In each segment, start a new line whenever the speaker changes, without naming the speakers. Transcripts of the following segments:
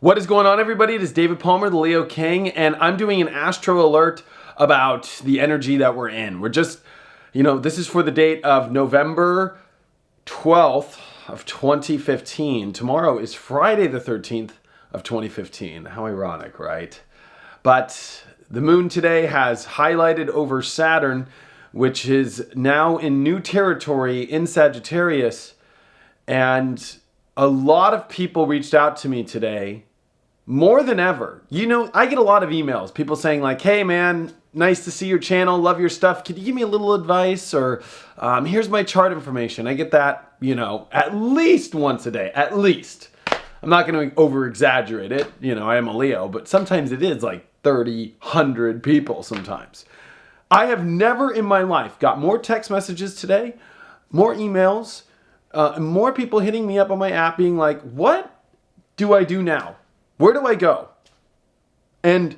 What is going on, everybody? It is David Palmer, the Leo King, and I'm doing an Astro alert about the energy that we're in. We're just, this is for the date of November 12th of 2015. Tomorrow is Friday the 13th of 2015. How ironic, right? But the moon today has highlighted over Saturn, which is now in new territory in Sagittarius, and a lot of people reached out to me today, more than ever. I get a lot of emails, people saying like, hey man, nice to see your channel, love your stuff. Could you give me a little advice? Or here's my chart information. I get that, at least once a day, at least. I'm not going to over exaggerate it. I am a Leo, but sometimes it is like 30, 100 people sometimes. I have never in my life got more text messages today, more emails, more people hitting me up on my app being like, what do I do now? Where do I go? And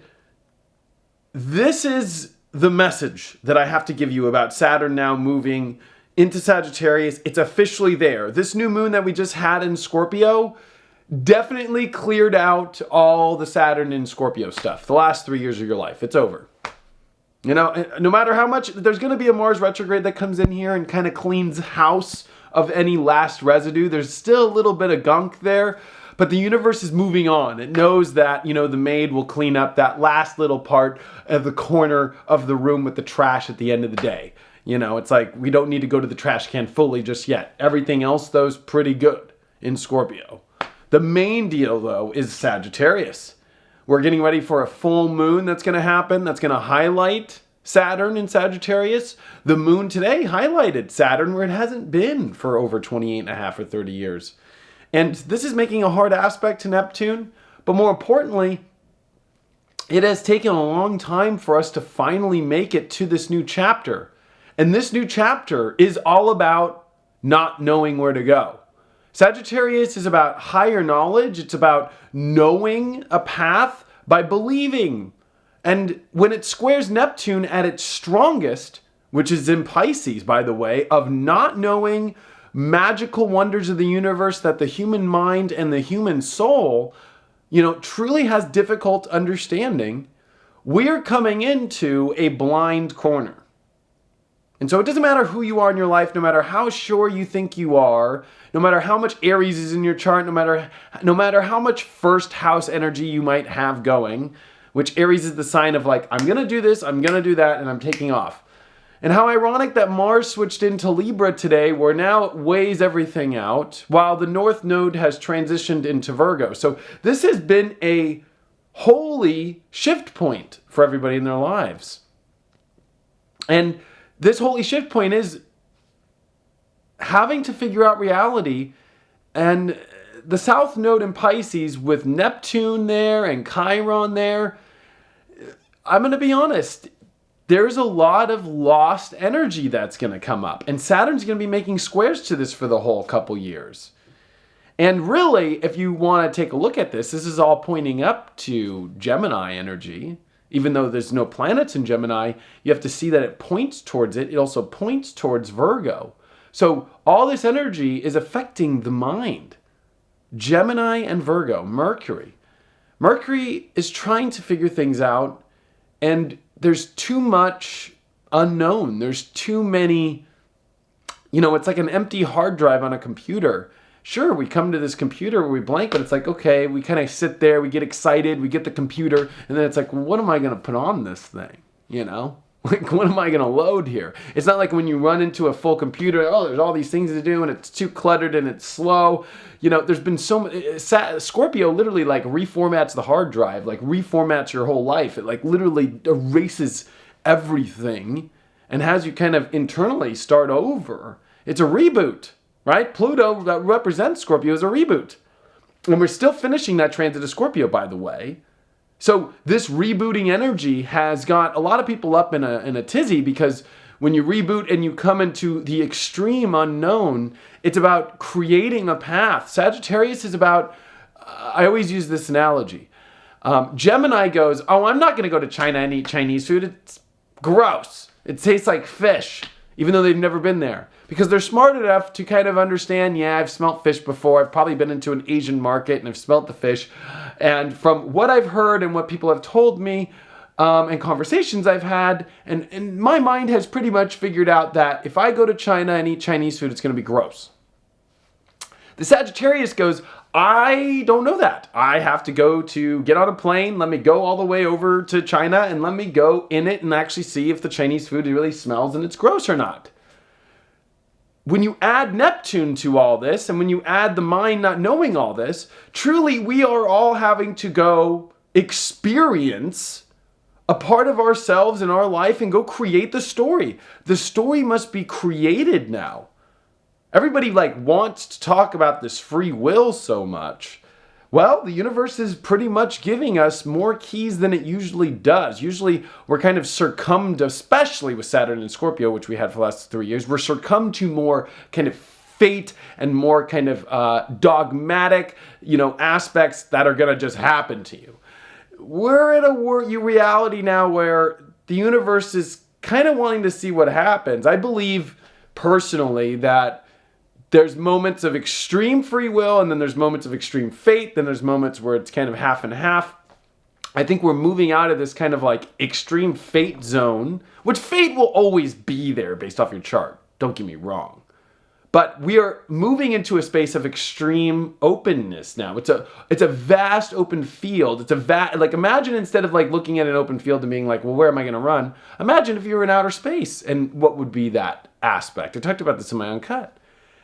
this is the message that I have to give you about Saturn now moving into Sagittarius. It's officially there. This new moon that we just had in Scorpio definitely cleared out all the Saturn and Scorpio stuff. The last 3 years of your life. It's over. No matter how much, there's going to be a Mars retrograde that comes in here and kind of cleans house of any last residue. There's still a little bit of gunk there. But the universe is moving on. It knows that, the maid will clean up that last little part of the corner of the room with the trash at the end of the day. It's like we don't need to go to the trash can fully just yet. Everything else, though, is pretty good in Scorpio. The main deal, though, is Sagittarius. We're getting ready for a full moon that's going to happen. That's going to highlight Saturn in Sagittarius. The moon today highlighted Saturn where it hasn't been for over 28 and a half or 30 years. And this is making a hard aspect to Neptune, but more importantly, it has taken a long time for us to finally make it to this new chapter. And this new chapter is all about not knowing where to go. Sagittarius is about higher knowledge. It's about knowing a path by believing. And when it squares Neptune at its strongest, which is in Pisces, by the way, of not knowing magical wonders of the universe that the human mind and the human soul, truly has difficult understanding, we're coming into a blind corner. And so it doesn't matter who you are in your life, no matter how sure you think you are, no matter how much Aries is in your chart, no matter how much first house energy you might have going, which Aries is the sign of like, I'm going to do this, I'm going to do that, and I'm taking off. And how ironic that Mars switched into Libra today, where now it weighs everything out, while the North Node has transitioned into Virgo. So this has been a holy shift point for everybody in their lives. And this holy shift point is having to figure out reality. And the South Node in Pisces with Neptune there and Chiron there, I'm going to be honest, there's a lot of lost energy that's going to come up. And Saturn's going to be making squares to this for the whole couple years. And really, if you want to take a look at this, this is all pointing up to Gemini energy. Even though there's no planets in Gemini, you have to see that it points towards it. It also points towards Virgo. So all this energy is affecting the mind. Gemini and Virgo, Mercury. Mercury is trying to figure things out, and there's too much unknown. There's too many, it's like an empty hard drive on a computer. Sure, we come to this computer where we blank, but it's like, okay, we kind of sit there, we get excited, we get the computer, and then it's like, well, what am I going to put on this thing? Like, what am I going to load here? It's not like when you run into a full computer, there's all these things to do, and it's too cluttered and it's slow. There's been so much. Scorpio literally like reformats the hard drive, like reformats your whole life. It like literally erases everything and has you kind of internally start over. It's a reboot, right? Pluto that represents Scorpio is a reboot. And we're still finishing that transit of Scorpio, by the way. So this rebooting energy has got a lot of people up in a tizzy, because when you reboot and you come into the extreme unknown, it's about creating a path. Sagittarius is about, I always use this analogy. Gemini goes, I'm not going to go to China and eat Chinese food. It's gross. It tastes like fish. even though they've never been there. Because they're smart enough to kind of understand, yeah, I've smelt fish before. I've probably been into an Asian market and I've smelt the fish. And from what I've heard and what people have told me, and conversations I've had, and my mind has pretty much figured out that if I go to China and eat Chinese food, it's going to be gross. The Sagittarius goes, I don't know that. I have to get on a plane, let me go all the way over to China and let me go in it and actually see if the Chinese food really smells and it's gross or not. When you add Neptune to all this, and when you add the mind not knowing all this, truly we are all having to go experience a part of ourselves in our life and go create the story. The story must be created now. Everybody wants to talk about this free will so much. Well, the universe is pretty much giving us more keys than it usually does. Usually we're kind of succumbed, especially with Saturn and Scorpio, which we had for the last 3 years, we're succumbed to more kind of fate and more kind of dogmatic, aspects that are going to just happen to you. We're in a reality now where the universe is kind of wanting to see what happens. I believe personally that there's moments of extreme free will, and then there's moments of extreme fate, then there's moments where it's kind of half and half. I think we're moving out of this kind of extreme fate zone, which fate will always be there based off your chart. Don't get me wrong. But we are moving into a space of extreme openness now. It's a vast open field. It's imagine instead of looking at an open field and being well, where am I going to run? Imagine if you were in outer space and what would be that aspect. I talked about this in my Uncut.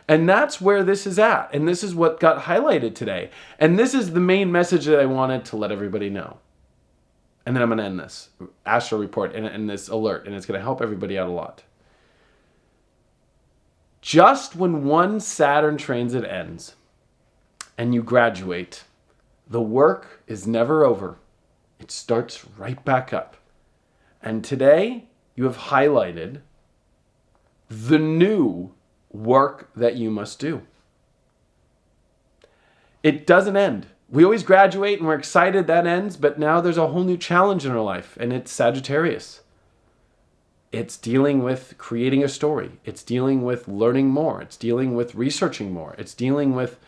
And that's where this is at. And this is what got highlighted today. And this is the main message that I wanted to let everybody know. And then I'm going to end this Astro report and this alert. And it's going to help everybody out a lot. Just when one Saturn transit ends and you graduate, the work is never over. It starts right back up. And today you have highlighted the new work that you must do. It doesn't end. We always graduate and we're excited that ends, but now there's a whole new challenge in our life, and it's Sagittarius. It's dealing with creating a story. It's dealing with learning more. It's dealing with researching more. It's dealing with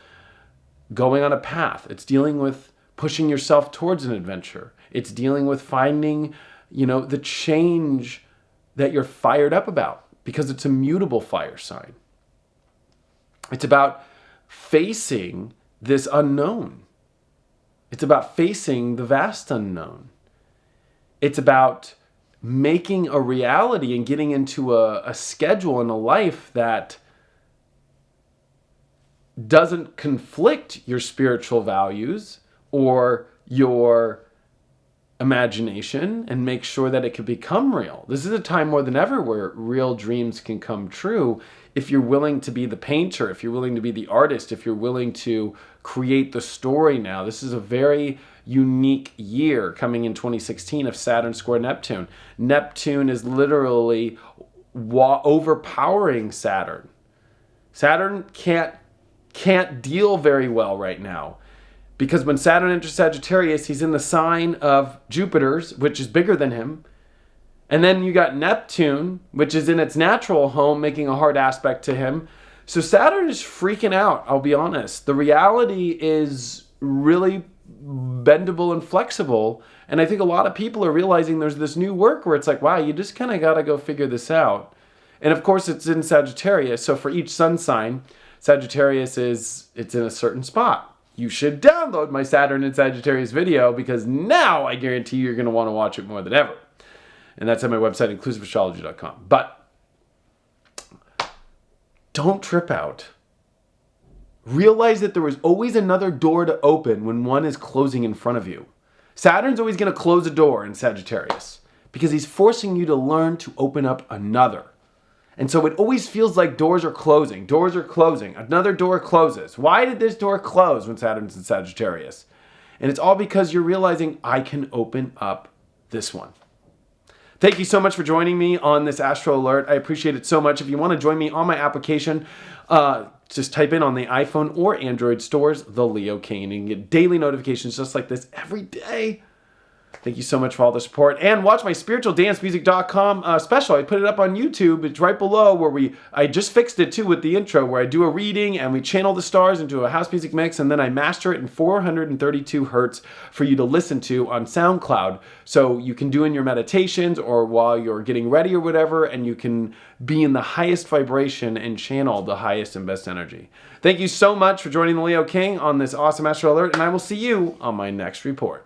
going on a path. It's dealing with pushing yourself towards an adventure. It's dealing with finding, the change that you're fired up about, because it's a mutable fire sign. It's about facing this unknown. It's about facing the vast unknown. It's about making a reality and getting into a schedule and a life that doesn't conflict your spiritual values or your imagination, and make sure that it can become real. This is a time more than ever where real dreams can come true if you're willing to be the painter, if you're willing to be the artist, if you're willing to create the story now. This is a very unique year coming in 2016 of Saturn square Neptune. Neptune is literally overpowering Saturn. Saturn can't deal very well right now, because when Saturn enters Sagittarius, he's in the sign of Jupiter's, which is bigger than him. And then you got Neptune, which is in its natural home, making a hard aspect to him. So Saturn is freaking out, I'll be honest. The reality is really bendable and flexible. And I think a lot of people are realizing there's this new work where it's wow, you just kind of got to go figure this out. And of course, it's in Sagittarius. So for each sun sign, Sagittarius it's in a certain spot. You should download my Saturn and Sagittarius video, because now I guarantee you're going to want to watch it more than ever. And that's at my website, inclusiveastrology.com. But don't trip out. Realize that there is always another door to open when one is closing in front of you. Saturn's always going to close a door in Sagittarius, because he's forcing you to learn to open up another. And so it always feels like doors are closing. Doors are closing. Another door closes. Why did this door close when Saturn's in Sagittarius? And it's all because you're realizing, I can open up this one. Thank you so much for joining me on this Astro Alert. I appreciate it so much. If you want to join me on my application, just type in on the iPhone or Android stores, The Leo King, and you can get daily notifications just like this every day. Thank you so much for all the support. And watch my spiritualdancemusic.com special. I put it up on YouTube. It's right below where I just fixed it too with the intro, where I do a reading and we channel the stars into a house music mix, and then I master it in 432 hertz for you to listen to on SoundCloud. So you can do in your meditations or while you're getting ready or whatever, and you can be in the highest vibration and channel the highest and best energy. Thank you so much for joining the Leo King on this awesome Astro Alert, and I will see you on my next report.